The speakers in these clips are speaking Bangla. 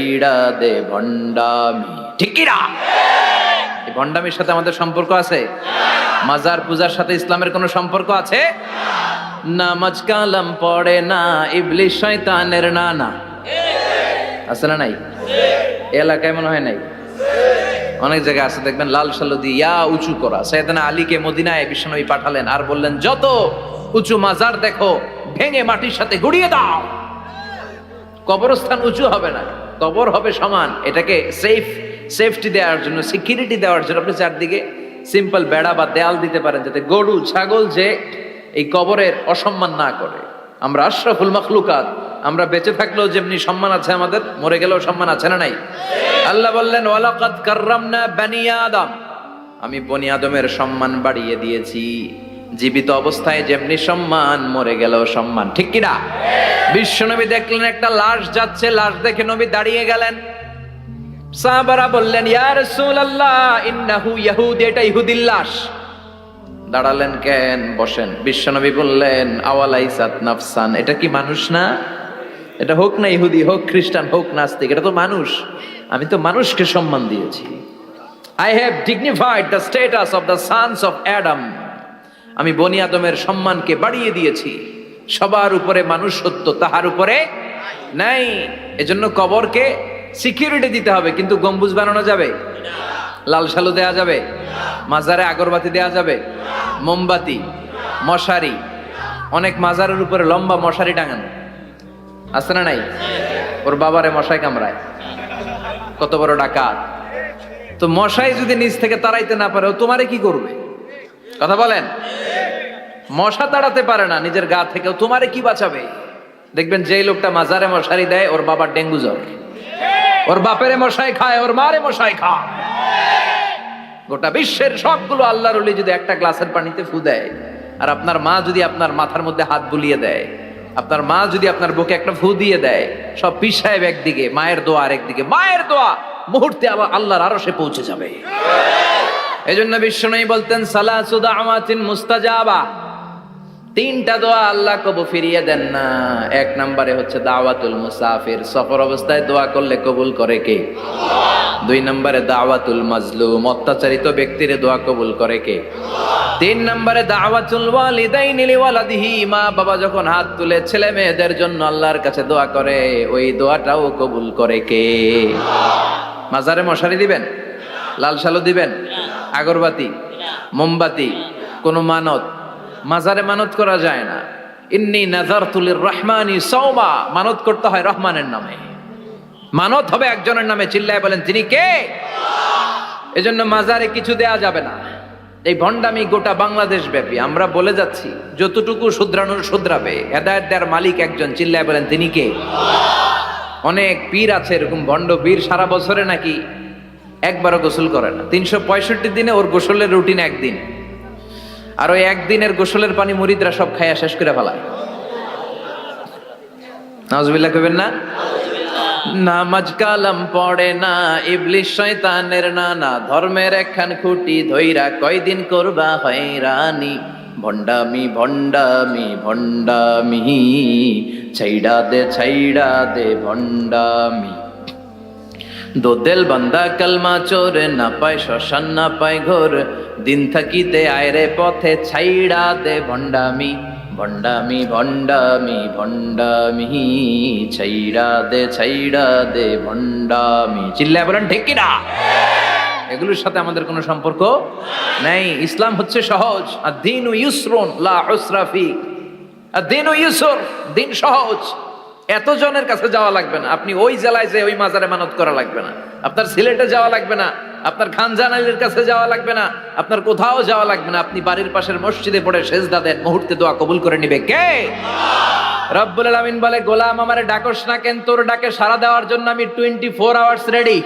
ছাইড়া দে ভণ্ডামি। ঠিক কি না? এই ভণ্ডামির সাথে আমাদের সম্পর্ক আছে? মাজার পূজার সাথে ইসলামের কোনো সম্পর্ক আছে? নামাজ কালাম পড়ে না, ইবলিশ শয়তানের নানা। আছে না নাই? এই এলাকায় মনে হয় নাই, অনেক জায়গায় আছে দেখবেন লাল সালু দিয়ে ইয়া উঁচু করা। সাইয়েদনা আলীকে মদিনায় বিশ্বনবী পাঠালেন আর বললেন, যত উঁচু মাজার দেখো ভেঙে মাটির সাথে গুড়িয়ে দাও। কবরস্থান উঁচু হবে না, কবর হবে সমান। এটাকে সেফটি দেওয়ার জন্য, সিকিউরিটি দেওয়ার জন্য আপনি চারদিকে সিম্পল বেড়া বা দেয়াল দিতে পারেন, যাতে গরু ছাগল যে এই কবরের অসম্মান না করে। আমরা আশরাফুল মাখলুকাত, আমরা বেঁচে থাকলেও যেমনি সম্মান আছে আমাদের, মরে গেলেও সম্মান আছে না নাই? আল্লাহ বললেন, ওয়ালাকাদ কাররামনা বানি আদম, আমি বনি আদমের সম্মান বাড়িয়ে দিয়েছি। জীবিত অবস্থায় যেমনি সম্মান, মরে গেলেও সম্মান। ঠিক কি না? বিশ্বনবী দেখলেন একটা লাশ যাচ্ছে, লাশ দেখে নবী দাঁড়িয়ে গেলেন। সাহাবারা বললেন, ইয়া রাসূলুল্লাহ ইন্নাহু ইয়াহুদি, এটা ইহুদির লাশ। দাঁড়ালেন কেন? বসেন। বিশ্বনবী বললেন, আওয়ালাইসাত নাফসান, এটা কি মানুষ না? এটা হোক না ইহুদি, হোক খ্রিস্টান, হোক নাস্তিক, এটা তো মানুষ। আমি তো মানুষকে সম্মান দিয়েছি। I have dignified the status of the sons of Adam. আমি বনি আদমের সম্মানকে বাড়িয়ে দিয়েছি। সবার উপরে মানুষ সত্য, তাহার উপরে নাই। এজন্য কবরকে সিকিউরিটি দিতে হবে, কিন্তু গম্বুজ বানানো যাবে? লাল সালু দেয়া যাবে? মাজারে আগরবাতি দেয়া যাবে? মোমবাতি, মশারি, অনেক মাজারের উপরে লম্বা মশারি টাঙানো আছে না নাই? ওর বাবারে মশাই কামড়ায়, কত বড় ডাকাত। তো মশাই যদি নিচ থেকে তাড়াইতে না পারে, ও তোমারে কি করবে? কথা বলেন। মশা তাড়াতে পারে না নিজের গা থেকে, ও তোমারে কি বাঁচাবে? দেখবেন যেই লোকটা মাজারে মশারি দেয়, ওর বাবার ডেঙ্গু জ্বর, ওর বাপেরে মশাই খায়, ওর মারে মশাই খায়। গোটা বিশ্বের সবগুলো আল্লাহর ওলি যদি একটা গ্লাসের পানিতে ফু দেয়, আর আপনার মা যদি আপনার মাথার মধ্যে হাত বুলিয়ে দেয়, আপনার মা যদি আপনার বুকে একটা ফু দিয়ে দেয়, সব পীর সাহেব একদিকে, মায়ের দোয়া আরেকদিকে। মায়ের দোয়া মুহূর্তে আবার আল্লাহর আরশে পৌঁছে যাবে। এজন্য বিশ্বনবী বলতেন, সালাসু দাওয়াতিন মুস্তাজাবা, তিনটা দোয়া আল্লাহ কবুল ফিরিয়ে দেন না। এক নম্বরে হচ্ছে দাওয়াতুল মুসাফির, সফর অবস্থায় দোয়া করলে কবুল করে কে? আল্লাহ। দুই নম্বরে দাওয়াতুল মাজলুম, অত্যাচারিত ব্যক্তির দোয়া কবুল করে কে? আল্লাহ। তিন নম্বরে দাওয়াতুল ওয়ালিদাইনি লিওয়ালাদিহি, মা বাবা যখন হাত তুলে ছেলে মেয়েদের জন্য আল্লাহর কাছে দোয়া করে, ওই দোয়াটাও কবুল করে কে? আল্লাহ। মাজারে মশারি দিবেন? লাল সালু দিবেন? আগরবাতি, মোমবাতি, কোন মানত? মাজারে মানত করা যায় না। ইন্নী নাযারতু লিররহমানি সাওমা, মানত করতে হয় রহমানের নামে। মানত হবে একজনের নামে। চিল্লায় বলেন, তিনি কে? আল্লাহ। এজন্য মাজারে কিছু দেয়া যাবে না। এই ভণ্ডামি গোটা বাংলাদেশ ব্যাপী। আমরা বলে যাচ্ছি, যতটুকু শুধরানোর শুধরাবে। হেদায়েত দেওয়ার মালিক একজন। চিল্লায় বলেন, তিনি কে? আল্লাহ। অনেক পীর আছে এরকম ভণ্ড পীর, সারা বছরে নাকি একবারও গোসল করে না। 365 দিনে ওর গোসলের রুটিন একদিন, আর ওই একদিনের গোসলের পানি মুরিদরা সব খাইয়া শেষ করে ফেলায়। নাউজুবিল্লাহ কইবেন না? নামাজ কালাম পড়ে না, ইবলিশ শয়তানের নানা। ধর্মের একখান খুঁটি ধইরা কয়দিন করবা হয়রানি। ভণ্ডামি ভণ্ডামি ভণ্ডামি, ছাইড়া দে ভণ্ডামি। দোদেল বান্দা কালমা চোর, না পায় শ্মশান না পায় ঘোর। দিন থাকিতে আয়রে পথে, ছাইড়া দে ভণ্ডামি ভণ্ডামি ভণ্ডামি ভণ্ডামি, ছাইড়া দে ভণ্ডামি। চিল্লায় বলেন, ঠিক কিনা? এগুলোর সাথে আমাদের কোনো সম্পর্ক নেই। ইসলাম হচ্ছে সহজ। আদ-দীনু ইউসরুন লা উসরা ফি, আদ-দীনু ইউসর, দিন সহজ। এত জনের কাছে যাওয়া লাগবে না। আপনি ওই জেলায় যে ওই মাজারে মানত করা লাগবে না। আপনার সিলেটে যাওয়া লাগবে না, আপনার খানজান আলীর কাছে যাওয়া লাগবে না, আপনার কোথাও যাওয়া লাগবে না। আপনি বাড়ির পাশের মসজিদে পড়ে সেজদা দেন, মুহূর্তে দোয়া কবুল করে নিবে কে? আল্লাহ। রব্বুল আলামিন বলে, গোলাম আমারে ডাকস না কেন? তোর ডাকে সাড়া দেওয়ার জন্য আমি 24 আওয়ার্স রেডি।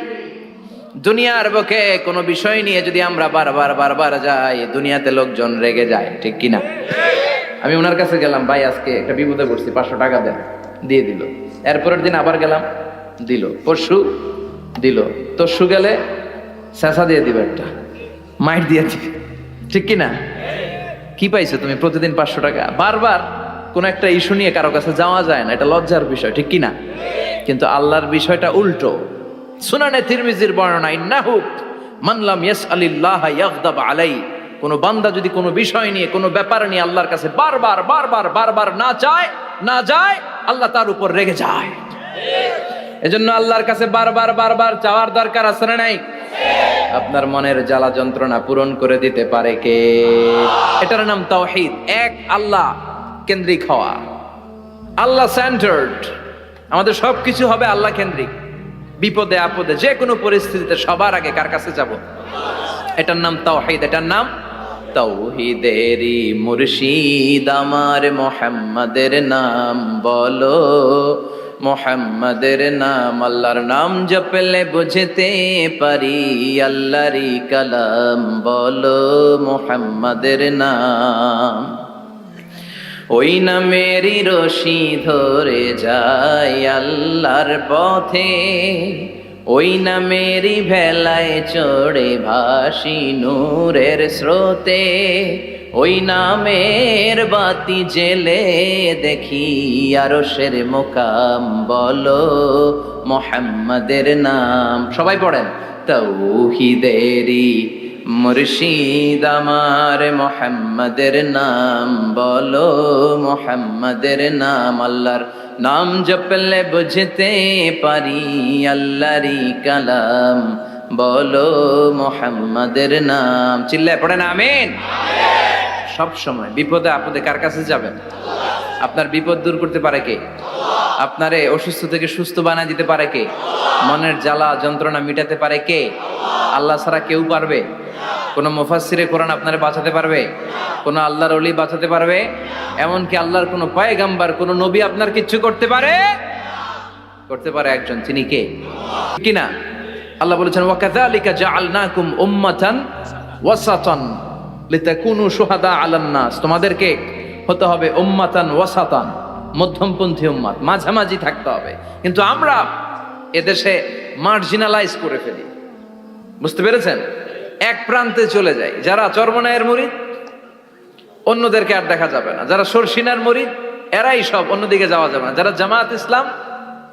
দুনিয়ার বুকে কোনো বিষয় নিয়ে যদি আমরা বারবার যাই, দুনিয়াতে লোকজন রেগে যায়। ঠিক কিনা? আমি ওনার কাছে গেলাম, ভাই আজকে একটা বিপদে পড়ছি, 500 টাকা দেন। দিয়ে দিল। এরপরের দিন আবার গেলাম, দিল। পরশু দিল। তরশু গেলে শেষা দিয়ে দিবে, একটা মাইট দিয়ে দিবে। ঠিক কিনা? কি পাইছো তুমি? প্রতিদিন 500 টাকা। বারবার কোন একটা ইস্যু নিয়ে কারো কাছে যাওয়া যায় না, এটা লজ্জার বিষয়। ঠিক কিনা? কিন্তু আল্লাহর বিষয়টা উল্টো। সুনানে তিরমিজির বর্ণনা, ইন্নাহু মান লাম ইয়াসআলিল্লাহ ইয়াগদাব আলাই, কোন বান্দা যদি কোনো বিষয় নিয়ে, কোনো ব্যাপার নিয়ে আল্লাহর কাছে বারবার বারবার বারবার না যায়, আল্লাহ তার উপর রেগে যায়। এজন্য আল্লাহর কাছে বারবার বারবার চাওয়ার দরকার আছে না নাই? আপনার মনের জ্বালা যন্ত্রণা পূরণ করে দিতে পারে কে? এটার নাম তাওহীদ। এক আল্লাহ কেন্দ্রিক হওয়া, আল্লাহ সেন্টার্ড। আমাদের সবকিছু হবে আল্লাহ কেন্দ্রিক। বিপদে আপদে যে কোনো পরিস্থিতিতে সবার আগে কার কাছে যাব? এটার নাম তাওহীদ। এটার নাম তাওহীদেরই মুর্শিদ আমার মুহাম্মাদের নাম বলো, মুহাম্মাদের নাম। আল্লাহর নাম জপলে বুঝতে পারি আল্লাহরই কালাম বলো, মুহাম্মাদের নাম। ওই নামেরই রশি ধরে যায় আল্লাহর পথে, ওই নামেরই ভেলায় চড়ে ভাসি নূরের স্রোতে, ওই নামের বাতি জেলে দেখি আরশের মুকাম বলো, মুহাম্মাদের নাম। সবাই পড়েন, তাওহীদেরই মুর্শিদ আমার মুহাম্মাদের নাম বলো, মুহাম্মাদের নাম। আল্লাহর নাম জপলে বুঝতে পারি আল্লাহরই কালাম বলো, মুহাম্মাদের নাম। চিল্লায় পড়েন আমিন। সব সময় বিপদে আপদে কার কাছে যাবেন? আপনার বিপদ দূর করতে পারে কে? আপনারে অসুস্থ থেকে সুস্থ বানায় দিতে পারে কে? মনের জ্বালা যন্ত্রণা মিটাতে পারে কে? আল্লাহ ছাড়া কেউ পারবে? কোন মুফাসসিরে কোরআন আপনারে বাঁচাতে পারবে? কোন আল্লাহর ওলি বাঁচাতে পারবে? এমনকি আল্লাহর কোন পয়গাম্বার, কোন নবী আপনার কিচ্ছু করতে পারে? করতে পারে একজন, তিনি কে? কিনা আল্লাহ বলেছেন, ওয়া কাযালিকা জাআলনাকুম উম্মাতান ওয়াসাতান লিতাকুনু শুহাদা আলান নাস। তোমাদেরকে হতে হবে উম্মাতান ওয়াসাতান, মধ্যমপন্থী উম্মাত, মাঝামাঝি থাকতে হবে। কিন্তু আমরা এদেশে মার্জিনালাইজ করে ফেলি। বুঝতে পেরেছেন? এক প্রান্তে চলে যায়। যারা চরমনায়ের মুরিদ অন্যদেরকে আর দেখা যাবে না, যারা সরসিনার মুরিদ এরাই সব, অন্যদিকে যাওয়া যাবে না। যারা জামাত ইসলাম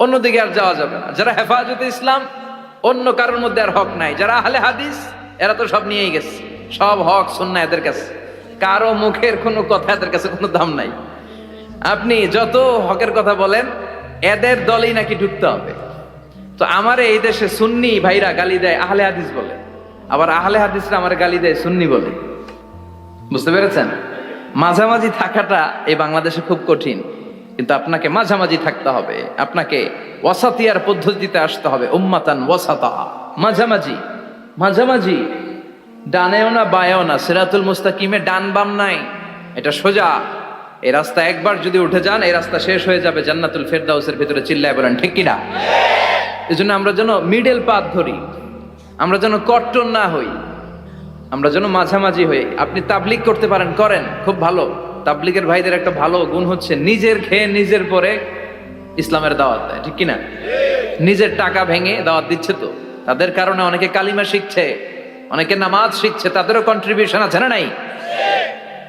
অন্যদিকে আর যাওয়া যাবে না। যারা হেফাজতে ইসলাম অন্য কারোর মধ্যে আর হক নাই। যারা আহলে হাদিস এরা তো সব নিয়েই গেছে, সব হক সুন্নাহ এদের কাছে। কারো মুখের কোনো কথা এদের কাছে কোনো দাম নাই। আপনি যত হকের কথা বলেন এদের দলেই নাকি ঢুকতে হবে। তো আমার এই দেশে সুন্নি ভাইরা গালি দেয় আহলে হাদিস বলে, আবার আহলে হাদিসরা আমার গালি দেয় সুন্নি বলে। বুঝতে পেরেছেন? মাঝামাঝি থাকাটা এই বাংলাদেশে খুব কঠিন, কিন্তু আপনাকে মাঝামাঝি থাকতে হবে। আপনাকে ওয়াসাতিয়ার পদ্ধতিতে আসতে হবে, উম্মাতান ওয়াসাতা, মাঝামাঝি। মাঝামাঝি ডানেও না বায়েও না, সিরাতুল মুস্তাকিমে ডান বাম নাই, এটা সোজা। এই রাস্তা একবার যদি উঠে যান এই রাস্তা শেষ হয়ে যাবে জান্নাতুল ফেরদাউসের ভিতরে। চিল্লায় বলেন ঠিক কিনা? এই জন্য আমরা যেন মিডল পাথ ধরি, আমরা যেন কট্টর না হই, আমরা যেন মাঝামাঝি হই। আপনি তাবলিগ করতে পারেন, করেন, খুব ভালো। তাবলিগের ভাইদের একটা ভালো গুণ হচ্ছে নিজের খেয়ে নিজের পরে ইসলামের দাওয়াত দেয়, ঠিক কিনা? নিজের টাকা ভেঙে দাওয়াত দিচ্ছে, তো তাদের কারণে অনেকে কালিমা শিখছে, অনেকে নামাজ শিখছে, তাদেরও কন্ট্রিবিউশন আছে না নাই?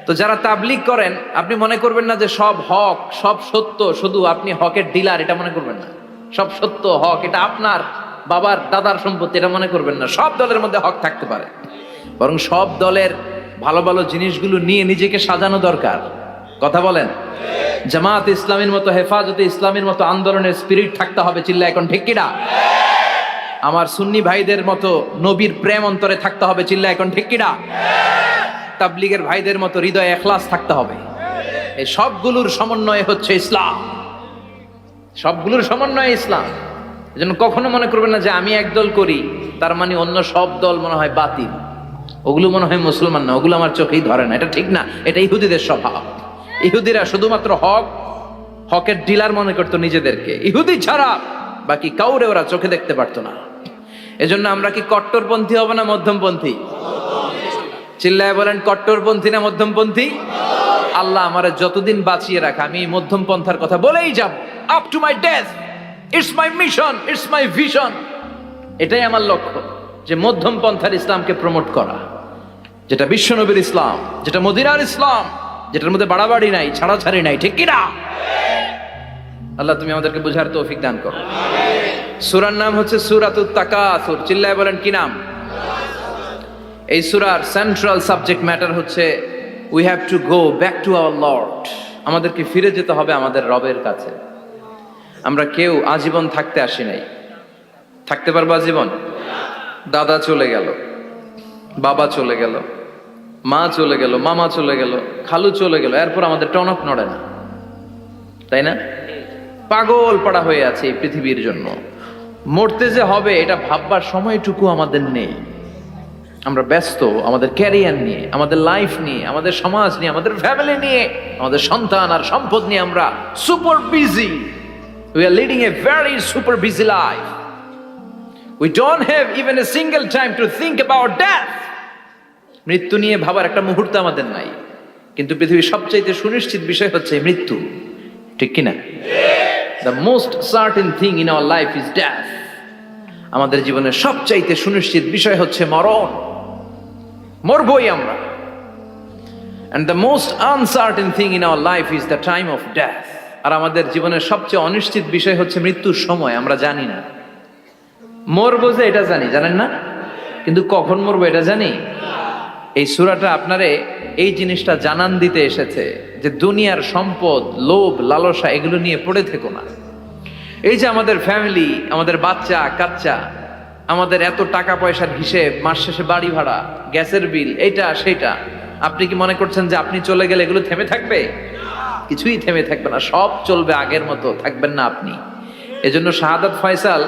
তো যারা তাবলিগ করেন আপনি মনে করবেন না যে সব হক সব সত্য, শুধু আপনি হকের ডিলার এটা মনে করবেন না। সব সত্য হক এটা আপনার বাবার দাদার সম্পত্তি এটা মনে করবেন না। সব দলের মধ্যে হক থাকতে পারে, বরং সব দলের ভালো ভালো জিনিসগুলো নিয়ে নিজেকে সাজানো দরকার। কথা বলেন? জামাত ইসলামের মতো, হেফাজতে ইসলামের মতো আন্দোলনের স্পিরিট থাকতে হবে। চিল্লা এখন ঠিক কিনা? আমার সুন্নি ভাইদের মতো নবীর প্রেম অন্তরে থাকতে হবে। চিল্লা এখন ঠিক কিনা? তাবলিগের ভাইদের মতো হৃদয়ে ইখলাস থাকতে হবে। এই সবগুলোর সমন্বয় হচ্ছে ইসলাম, সবগুলোর সমন্বয় ইসলাম। এজন্য কখনো মনে করবেন না যে আমি একদল করি তার মানে অন্য সব দল মনে হয় বাতিল, ওগুলো মনে হয় মুসলমান না, ওগুলো আমার চোখেই ধরে না। এটা ঠিক না, এটা ইহুদিদের স্বভাব। ইহুদিরা শুধুমাত্র হকের ডিলার মনে করতো নিজেদেরকে, ইহুদি ছাড়া বাকি কাউরে ওরা চোখে দেখতে পারতো না। এজন্য আমরা কি কট্টরপন্থী হব না মধ্যমপন্থী? চিল্লায় বলেন কট্টরপন্থী না মধ্যমপন্থী? আল্লাহ আমারে যতদিন বাঁচিয়ে রাখা আমি মধ্যম পন্থার কথা বলেই যাব, up to my death. It's my mission, it's my vision. এটাই আমার লক্ষ্য, যে মধ্যম পন্থার ইসলামকে প্রমোট করা, যেটা বিশ্বনবীর ইসলাম, যেটা মদিনার ইসলাম, যেটার মধ্যে বাড়াবাড়ি নাই, ছাড়াছাড়ি নাই, ঠিক কিনা? আল্লাহ তুমি আমাদেরকে বুঝার তৌফিক দান করো। সূরার নাম হচ্ছে সূরাতুত তাকাসুর। চিল্লায় বলেন কি নাম? এই সূরার সেন্ট্রাল সাবজেক্ট ম্যাটার হচ্ছে we have to go back to our Lord. আমাদেরকে ফিরে যেতে হবে আমাদের রবের কাছে। আমরা কেউ আজীবন থাকতে আসি নাই। থাকতে পারবো আজীবন? দাদা চলে গেল, বাবা চলে গেল, মা চলে গেল, মামা চলে গেল, খালু চলে গেল, এরপর আমাদের টনক নড়ে না, তাই না? পাগল পাড়া হয়ে আছে এই পৃথিবীর জন্য। মরতে যে হবে এটা ভাববার সময়টুকু আমাদের নেই। আমরা ব্যস্ত আমাদের ক্যারিয়ার নিয়ে, আমাদের লাইফ নিয়ে, আমাদের সমাজ নিয়ে, আমাদের ফ্যামিলি নিয়ে, আমাদের সন্তান আর সম্পদ নিয়ে আমরা super busy. We are leading a very super busy life. We don't have even a single time to think about death. মৃত্যু নিয়ে ভাবার একটা মুহূর্ত আমাদের নাই। কিন্তু পৃথিবীর সবচাইতে সুনিশ্চিত বিষয় হচ্ছে মৃত্যু, ঠিক কিনা? The most certain thing in our life is death. আমাদের জীবনের সবচাইতে সুনিশ্চিত বিষয় হচ্ছে মরণ। মরবই আমরা। And the most uncertain thing in our life is the time of death. আর আমাদের জীবনের সবচেয়ে অনিশ্চিত বিষয় হচ্ছে মৃত্যুর সময়। আমরা জানি না। মরবো যে এটা জানি, জানেন না? কিন্তু কখন মরবো এটা জানি? এই সূরাটা আপনারে এই জিনিসটা জানান দিতে এসেছে যে দুনিয়ার সম্পদ, লোভ, লালসা এগুলো নিয়ে পড়ে থেকো না। এই যে আমাদের ফ্যামিলি, আমাদের বাচ্চা কাচ্চা, আমাদের এত টাকা পয়সার হিসেব, মাস শেষে বাড়ি ভাড়া, গ্যাসের বিল, এইটা সেটা, আপনি কি মনে করছেন যে আপনি চলে গেলে এগুলো থেমে থাকবে? কিছুই থেমে থাকবে না, সব চলবে আগের মতো, থাকবেন না আপনি। এজন্য শাহাদাত ফয়সাল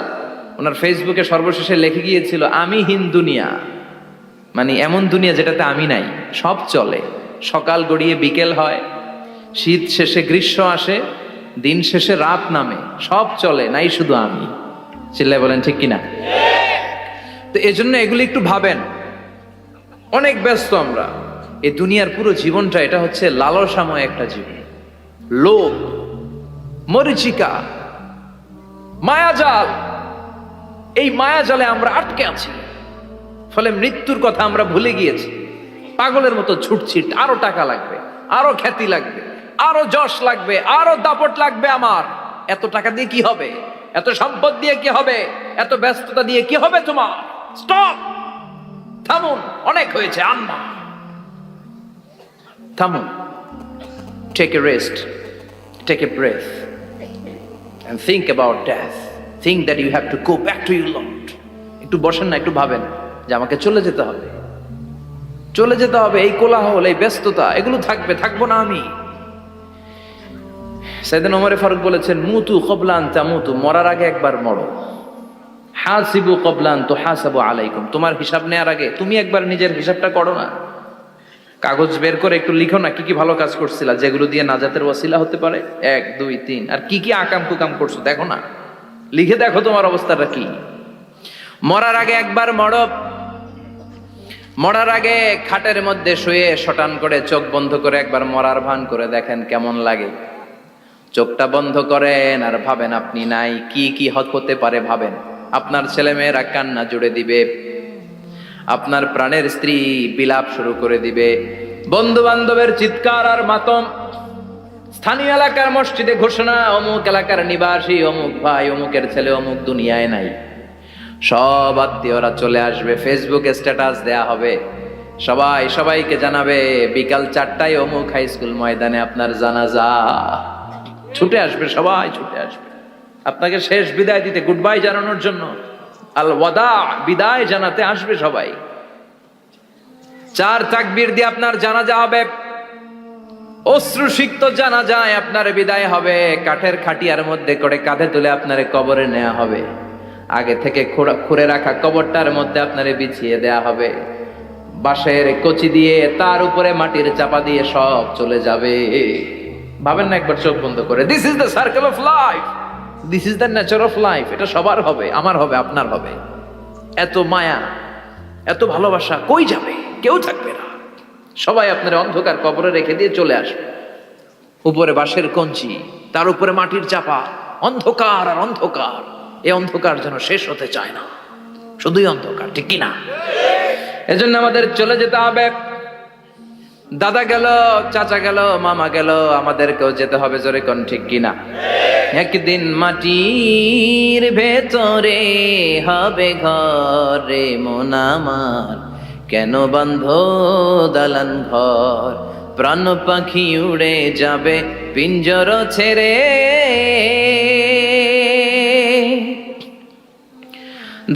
ওনার ফেসবুকে সর্বশেষে লিখে গিয়েছিল, আমি হীন দুনিয়া, মানে এমন দুনিয়া যেটাতে আমি নাই। সব চলে, সকাল গড়িয়ে বিকেল হয়, শীত শেষে গ্রীষ্ম আসে, দিন শেষে রাত নামে, সব চলে, নাই শুধু আমি। চিল্লায় বলেন ঠিক কিনা? তো এজন্য এগুলি একটু ভাবেন। অনেক ব্যস্ত আমরা। এই দুনিয়ার পুরো জীবনটা এটা হচ্ছে লালসাময় একটা জীবন। লোভ, মরিচিকা, মায়াজাল, এই মায়াজালে আমরা আটকে আছি। ফলে মৃত্যুর কথা আমরা ভুলে গিয়েছি। পাগলের মতো ছুটছি, আরো টাকা লাগবে, আরো খ্যাতি লাগবে, আরো যশ লাগবে, আরো দাপট লাগবে আমার। এত টাকা দিয়ে কি হবে? এত সম্পদ দিয়ে কি হবে? এত ব্যস্ততা দিয়ে কি হবে তোমার? স্টপ, থামুন, অনেক হয়েছে, আন্না, থামুন। Take a rest, take a breath and think about death. Think that you have to go back to your Lord. একটু বসেন না, একটু ভাবেন যে আমাকে চলে যেতে হবে, চলে যেতে হবে। এই কোলাহল, এই ব্যস্ততা এগুলো থাকবে, থাকবো না আমি। সাইয়েদনা ওমর ফারুক বলেছেন, মুতু ক্বাবলা আন তামুতু, মরার আগে একবার মরো। হাসিবু ক্বাবলা আন তুহাসাবু আলাইকুম, তোমার হিসাব নেওয়ার আগে তুমি একবার নিজের হিসাবটা করো না। কাগজ বের করে একটু লিখো না কি কি ভালো কাজ করছিলা, যেগুলো দিয়ে নাজাতের ওয়াসিলা হতে পারে, 1 2 3, আর কি কি আকাম কুকাম করছো দেখো না, লিখে দেখো তোমার অবস্থাটা কি। মরার আগে একবার মরো। মরার আগে খাটের মধ্যে শুয়ে শটান করে চোখ বন্ধ করে একবার মরার ভান করে দেখেন কেমন লাগে। চোখটা বন্ধ করেন আর ভাবেন আপনি নাই, কি কি হতে পারে ভাবেন। আপনার ছেলে মেয়েরা কান্না জুড়ে দিবে, আপনার প্রাণের স্ত্রী বিলাপ শুরু করে দিবে, বন্ধু বান্ধবের চিৎকার আর মাতম, স্থানীয় এলাকার মসজিদে ঘোষণা, অমুক এলাকার নিবাসী অমুক ভাই অমুকের ছেলে অমুক দুনিয়ায় নাই। সব আত্মীয়রা চলে আসবে, ফেসবুকে স্ট্যাটাস দেয়া হবে, সবাই সবাইকে জানাবে বিকাল 4টায় অমুক হাই স্কুল ময়দানে আপনার জানাজা। ছুটে আসবে, সবাই ছুটে আসবে আপনাকে শেষ বিদায় দিতে, গুড বাই জানানোর জন্য, আল ওয়াদা, বিদায় জানাতে আসবে সবাই। 4 তাকবীর দিয়ে আপনার জানাজা হবে, অশ্রুসিক্ত জানাজায় আপনার বিদায় হবে। কাঠের খাটিয়ার মধ্যে করে কাঁধে তুলে আপনারে কবরে নেওয়া হবে। আগে থেকে খুঁড়ে রাখা কবরটার মধ্যে আপনারে বিছিয়ে দেয়া হবে। বাঁশের কচি দিয়ে তার উপরে মাটির চাপা দিয়ে সব চলে যাবে। ভাবেন না একবার চোখ বন্ধ করে, this is the circle of life, this is the nature of life. এটা সবার হবে, আমার হবে, আপনার হবে। এত মায়া, এত ভালোবাসা কই যাবে? কেউ থাকবে না, সবাই আপনার অন্ধকার কবরে রেখে দিয়ে চলে আসবে। উপরে বাঁশের কঞ্চি, তার উপরে মাটির চাপা, অন্ধকার আর অন্ধকার। এই অন্ধকার যেন শেষ হতে চায় না, শুধুই অন্ধকার, ঠিক কিনা? এজন্য আমাদের চলে যেতে হবে। দাদা গেল, চাচা গেল, মামা গেল, আমাদেরকেও যেতে হবে, জোরে কোন ঠিক কিনা? একদিন মাটির ভেতরে হবে ঘর রে মন আমার, কেন বান্ধ দালান ঘর? প্রাণ পাখি উড়ে যাবে পিঞ্জর ছেড়ে,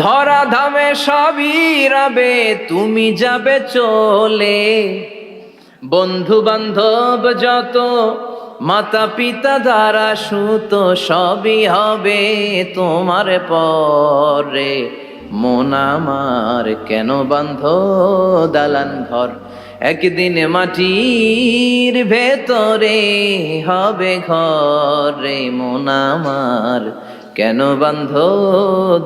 ধরা ধামে সবই রবে তুমি যাবে চলে। বন্ধু বান্ধব যত, মাতা পিতা দ্বারা সুত, সবই হবে তোমার পরে মন আমার, কেন বান্ধ দালান ঘর? একদিন মাটির ভেতরে হবে ঘর রে মন আমার, কেন বান্ধ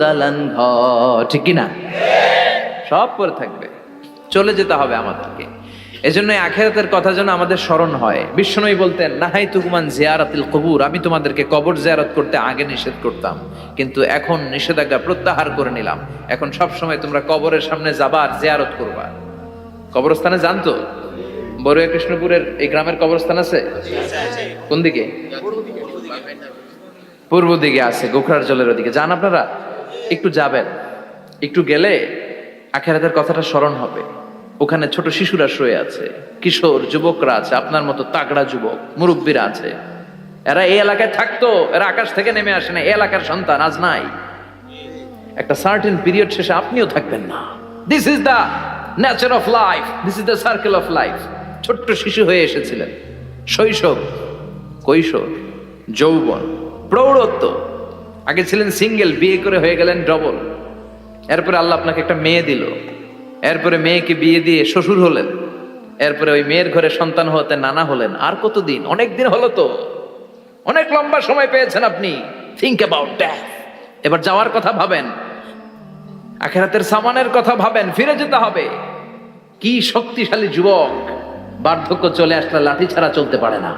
দালান ঘর? ঠিক কিনা? সব পরে থাকবে, চলে যেতে হবে আমাদেরকে। এজন্য আখিরাতের কথা যেন আমাদের স্মরণ হয়। বিশ্বনবী বলতেন, নাহাইতুকুমান জিয়ারাতিল কবুর, আমি তোমাদেরকে কবর জিয়ারত করতে আগে নিষেধ করতাম, কিন্তু এখন নিষেধাজ্ঞা প্রত্যাহার করে নিলাম। এখন সব সময় তোমরা কবরের সামনে যাবা আর জিয়ারত করবা। কবরস্থানে জানতো বড়ুয়া কৃষ্ণপুরের এই গ্রামের কবরস্থান আছে? কোন দিকে? পূর্ব দিকে আছে, গোখরার জলের ওদিকে। যান আপনারা, একটু যাবেন, একটু গেলে আখিরাতের কথাটা স্মরণ হবে। ওখানে ছোট শিশুরা শুয়ে আছে, কিশোর যুবকরা আছে, আপনার মতো তাগড়া যুবক মুরব্বীরা আছে। এরা এই এলাকায় থাকতো, এরা আকাশ থেকে নেমে আসে না, এই এলাকার সন্তান, আজ নাই। একটা সার্টেন পিরিয়ড শেষে আপনিও থাকবেন না। This is the nature of life, this is the circle of life. ছোট্ট শিশু হয়ে এসেছিলেন, শৈশব, কৈশোর, যৌবন, প্রৌঢ়ত্ব। আগে ছিলেন সিঙ্গেল, বিয়ে করে হয়ে গেলেন ডবল। এরপরে আল্লাহ আপনাকে একটা মেয়ে দিল, এরপরে মেয়েকে বিয়ে দিয়ে শ্বশুর হলেন, এরপরে ওই মেয়ের ঘরে সন্তান হতে নানা হলেন। আর কতদিন? অনেক দিন হলো তো, অনেক লম্বা সময় পেয়েছেন আপনি। Think about that. এবার যাওয়ার কথা ভাবেন, আখিরাতের সামানের কথা ভাবেন, ফিরে যেতে হবে। কি শক্তিশালী যুবক, বার্ধক্য চলে আসলে লাঠি ছাড়া চলতে পারে না।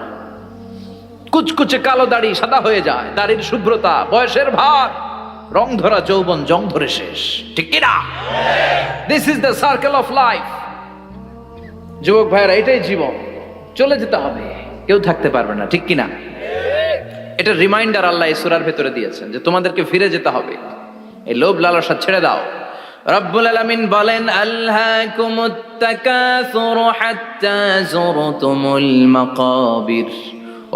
কুচকুচে কালো দাড়ি সাদা হয়ে যায়, দাড়ির শুভ্রতা, বয়সের ভার, রং ধরা যৌবন জং ধরে শেষ। ঠিক কিনা? This is the circle of life. যুবক ভাইরা, এটাই জীবন, চলে যেতে হবে, কেউ থাকতে পারবে না। ঠিক কিনা? এটা রিমাইন্ডার আল্লাহ এই সূরার ভেতরে দিয়েছেন যে তোমাদেরকে ফিরে যেতে হবে। এই লোভ লালসা ছেড়ে দাও। রব্বুল আলামিন বলেন, আলহাকুমুত তাকাসুরু হাত্তা যুরতুমুল মাকাবির।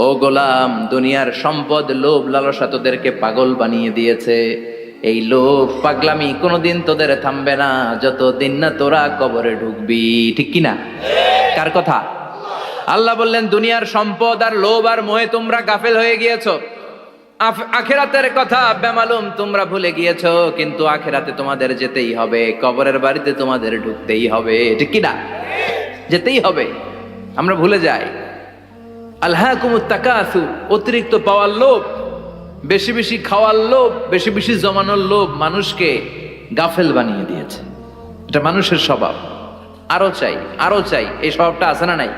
ও গোলাম, দুনিয়ার সম্পদ, লোভ লালসা তোদেরকে পাগল বানিয়ে দিয়েছে। এই লোভ পাগলামি কোনোদিন তোদের থামবে না যতদিন না তোরা কবরে ঢুকবি। ঠিক কিনা? কার কথা? আল্লাহ বললেন, দুনিয়ার সম্পদ আর লোভ আর মোহে তোমরা গাফেল হয়ে গিয়েছো। আখিরাতের কথা বেমালুম তোমরা ভুলে গিয়েছো। কিন্তু আখিরাতে তোমাদের যেতেই হবে, কবরের বাড়িতে তোমাদের ঢুকতেই হবে। ঠিক কিনা? যেতেই হবে। আমরা ভুলে যাই। আলহাকুমুত তাকাসুর, অতিরিক্ত পাওয়ার লোভ, বেশি বেশি খাওয়ার লোভ, বেশি বেশি জমানোর লোভ মানুষকে গাফেল বানিয়ে দিয়েছে। এটা মানুষের স্বভাব। আরো চাই, আরো চাই, এই স্বভাবটা আছে না নাই?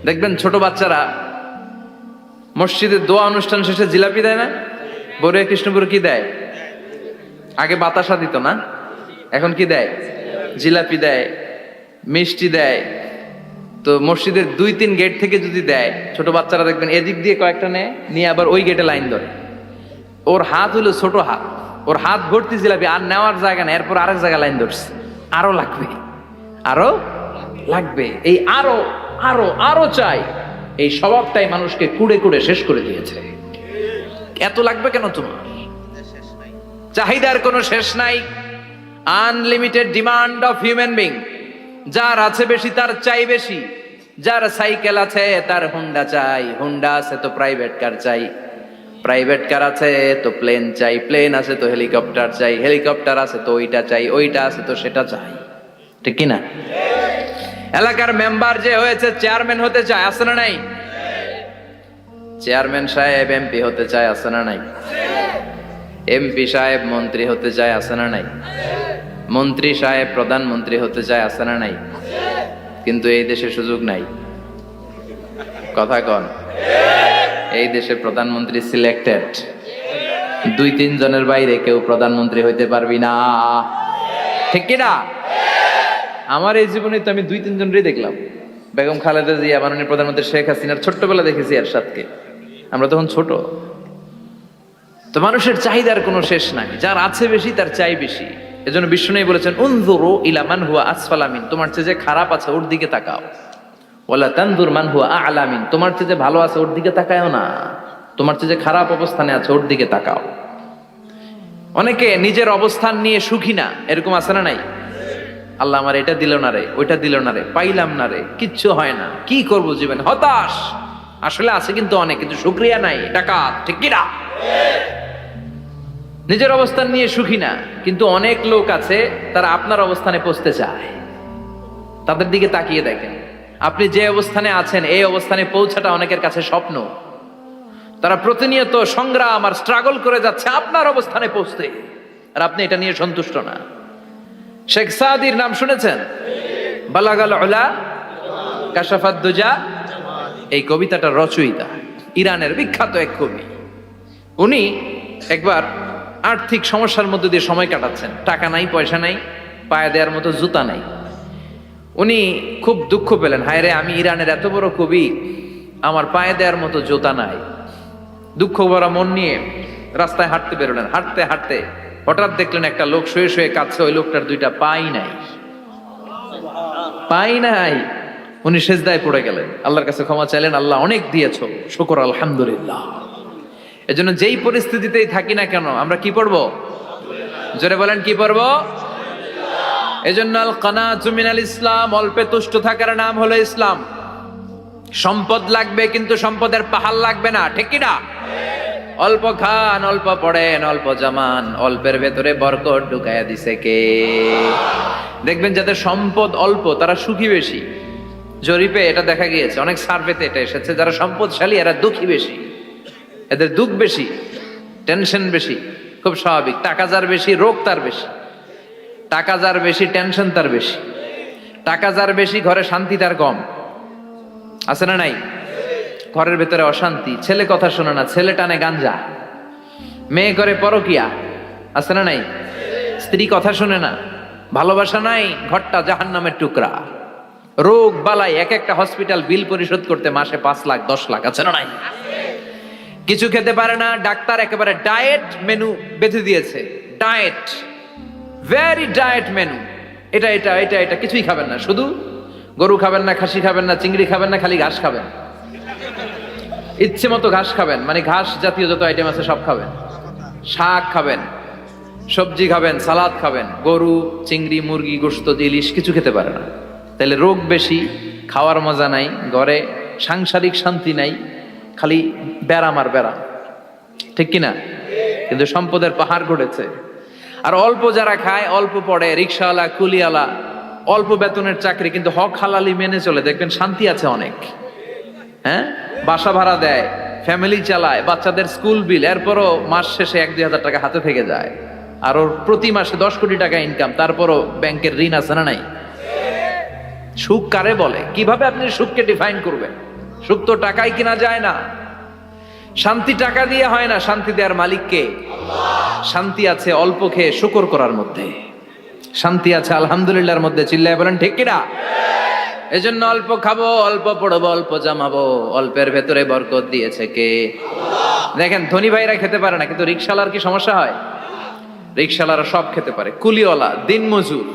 দেখবেন ছোট বাচ্চারা মসজিদে দোয়া অনুষ্ঠান শেষে জিলাপি দেয় না? বড়ুয়া কৃষ্ণপুর কি দেয়? আগে বাতাসা দিত না, এখন কি দেয়? জিলাপি দেয়, মিষ্টি দেয়। তো মসজিদের 2-3 গেট থেকে যদি দেয়, ছোট বাচ্চারা দেখবেন এদিক দিয়ে কয়েকটা নিয়ে আবার ওই গেটে লাইন ধরে। ওর হাত হলো ছোট হাত, ওর হাত ভর্তি জিলাপি, আর নেওয়ার জায়গা নেই, এরপর আরেক জায়গায় লাইন ধরছে। আরো লাগবে, আরো লাগবে, এই আরো আরো আরো চাই। এই স্বভাবটাই মানুষকে কুড়ে কুড়ে শেষ করে দিয়েছে। এত লাগবে কেন তোমার? চাহিদার কোনো শেষ নাই। Unlimited demand of human being. যার আছে বেশি তার চাই বেশি। যার সাইকেল আছে তার হুন্ডা চাই, হুন্ডা আছে তো প্রাইভেট কার চাই, প্রাইভেট কার আছে তো প্লেন চাই, প্লেন আছে তো হেলিকপ্টার চাই, হেলিকপ্টার আছে তো ওইটা চাই, ওইটা আছে তো সেটা চাই। ঠিক কিনা? এলাকার মেম্বার যে হয়েছে চেয়ারম্যান হতে চায়, আছে না নাই? চেয়ারম্যান সাহেব এমপি হতে চায়, আছে না নাই? এমপি সাহেব মন্ত্রী হতে চায়, আছে না নাই? মন্ত্রী সাহেব প্রধানমন্ত্রী হতে চায়, আছে না নাই? কিন্তু এই দেশে সুযোগ নাই। কথা কন। এই দেশে প্রধানমন্ত্রী সিলেক্টেড। 2-3 জনের বাইরে কেউ প্রধানমন্ত্রী হইতে পারবি না। ঠিক কিনা? আমার এই জীবনে তো আমি 2-3 জনই দেখলাম। বেগম খালেদা জিয়া, মাননীয় প্রধানমন্ত্রী শেখ হাসিনার ছোট্টবেলা দেখেছি এরশাদকে। আমরা তখন ছোট, তো মানুষের চাহিদার কোনো শেষ নাই, যার আছে বেশি তার চাই বেশি। এজন্য বিষ্ণু বলেছেন উনজুরু ইলা মান হুয়া আসফালা মিন, তোমার চেয়ে যে খারাপ আছে ওর দিকে তাকাও। ওয়ালা তানজুর মান হুয়া আ'লা মিন, তোমার চেয়ে যে ভালো আছে ওর দিকে তাকায়ও না, তোমার চেয়ে যে খারাপ অবস্থানে আছে ওর দিকে তাকাও। অনেকে নিজের অবস্থান নিয়ে সুখী না, এরকম আছে না নাই? আল্লাহ আমার এটা দিল না রে, ওইটা দিল না রে, পাইলাম না রে, কিচ্ছু হয় না, কি করব জীবনে, হতাশ। আসলে আছে কিন্তু অনেক, কিন্তু শুকরিয়া নাই, ডাকাত, ঠিক কি না? নিজের অবস্থান নিয়ে সুখী না, কিন্তু অনেক লোক আছে তারা আপনার অবস্থানে পৌঁছতে চায়। তাদের দিকে তাকিয়ে দেখেন, আপনি যে অবস্থানে আছেন এই অবস্থানে পৌঁছাটা অনেকের কাছে স্বপ্ন। তারা প্রতিনিয়ত সংগ্রাম আর স্ট্রাগল করে যাচ্ছে আপনার অবস্থানে পৌঁছতে, আর আপনি এটা নিয়ে সন্তুষ্ট না। শেখ সাদির নাম শুনেছেন? বালাগাল উলা কাশাফাত দুজা, এই কবিতাটার রচয়িতা ইরানের বিখ্যাত এক কবি। উনি একবার আর্থিক সমস্যার মধ্যে দিয়ে সময় কাটাচ্ছেন, টাকা নাই, পয়সা নাই, পায়ে দেওয়ার মতো জুতা নাই। উনি খুব দুঃখ পেলেন, হায় রে, আমি ইরানের এত বড় কবি, আমার পায়ে দেওয়ার মতো জুতা নাই। দুঃখ ভরা মন নিয়ে রাস্তায় হাঁটতে বেরোলেন। হাঁটতে হাঁটতে হঠাৎ দেখলেন একটা লোক শুয়ে শুয়ে কাঁদছে, ওই লোকটার দুইটা পাই নাই, পাই নাই। উনি সেজদায় পড়ে গেলেন, আল্লাহর কাছে ক্ষমা চাইলেন, আল্লাহ অনেক দিয়েছো, শুকর আলহামদুলিল্লাহ। এজন্য যেই পরিস্থিতিতেই থাকি না কেন আমরা কি পড়বো? জোরে বলেন, কি পড়বো? এজন্য আল কানাতু মিনাল ইসলাম, অল্পে তুষ্ট থাকার নাম হলো ইসলাম। সম্পদ লাগবে কিন্তু সম্পদের পাহাড় লাগবে না, ঠিক কি না? অল্প খান, অল্প পড়েন, অল্প জামান, অল্পের ভেতরে বরকত ঢুকাইয়া দিছে কে? দেখবেন যাদের সম্পদ অল্প তারা সুখী বেশি। জরিপে এটা দেখা গিয়েছে, অনেক সার্ভেতে এটা এসেছে, যারা সম্পদশালী এরা দুঃখী বেশি, এদের দুঃখ বেশি, টেনশন বেশি। খুব স্বাভাবিক, টাকা যার বেশি রোগ তার বেশি, টাকা যার বেশি টেনশন তার বেশি, টাকা যার বেশি ঘরে শান্তি তার কম। আছে না নাই? ঘরের ভেতরে অশান্তি, ছেলে কথা শোনে না, ছেলে টানে গাঞ্জা, মেয়ে করে পরকিয়া, আছে না নাই? স্ত্রী কথা শোনে না, ভালোবাসা নাই, ঘরটা জাহান্নামের টুকরা। রোগ বালাই, এক একটা হসপিটাল বিল পরিশোধ করতে মাসে 5 লাখ 10 লাখ, আছে না নাই? কিছু খেতে পারে না, ডাক্তার একেবারে ডায়েট মেনু বেঁধে দিয়েছে, ডায়েট, ভেরি ডায়েট মেনু, এটা এটা এটা এটা কিছুই খাবেন না, শুধু গরু খাবেন না, খাসি খাবেন না, চিংড়ি খাবেন না, খালি ঘাস খাবেন, ইচ্ছে মতো ঘাস খাবেন, মানে ঘাস জাতীয় যত আইটেম আছে সব খাবেন, শাক খাবেন, সবজি খাবেন, সালাদ খাবেন, গরু, চিংড়ি, মুরগি, গোশত, ইলিশ কিছু খেতে পারে না। তাহলে রোগ বেশি, খাওয়ার মজা নাই, ঘরে সাংসারিক শান্তি নাই, খালি ব্যারাম আর ব্যারাম, ঠিক কিনা? কিন্তু সম্পদের পাহাড় ঘটেছে। আর অল্প যারা খায়, অল্প পড়ে, রিক্সাওয়ালা, কুলিওয়ালা, অল্প বেতনের চাকরি, কিন্তু হক হালালি মেনে চলে, দেখবেন শান্তি আছে অনেক। হ্যাঁ, বাসা ভাড়া দেয়, ফ্যামিলি চালায়, বাচ্চাদের স্কুল বিল, এরপরও মাস শেষে 1-2 হাজার টাকা হাতে থেকে যায়। আর ওর প্রতি মাসে 10 কোটি টাকা ইনকাম, তারপরও ব্যাংকের ঋণ আছে না নাই? সুখ কারে বলে? কিভাবে আপনি সুখকে ডিফাইন করবেন? সুখ তো টাকায় কিনা যায় না, শান্তি টাকা দিয়ে হয় না, শান্তি দেওয়ার মালিক কে? শান্তি আছে অল্প খেয়ে শুকর করার মধ্যে, শান্তি আছে আলহামদুলিল্লাহর মধ্যে। চিল্লায় বলেন ঠিক কিনা? এজন্য অল্প খাবো, অল্প পড়বো, অল্প জামাবো, অল্পের ভেতরে বরকত দিয়েছে কে? দেখেন ধনী ভাইরা খেতে পারে না, কিন্তু রিক্সাওয়ালার কি সমস্যা হয়? রিক্সাওয়ালারা সব খেতে পারে, কুলিওয়ালা, দিনমজুর,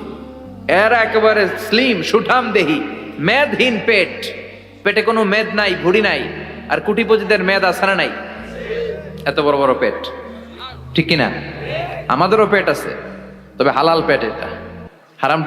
এরা একেবারে স্লিম সুঠাম দেহি, মেদহীন পেট, পেটে কোনো মেদ নাই, ভুড়ি নাই। আর কুটিপতিদের মেদ আছে না নাই? এত বড় বড় পেট, ঠিক কিনা? আমাদেরও পেট আছে, তবে হালাল পেট, এটা হারাম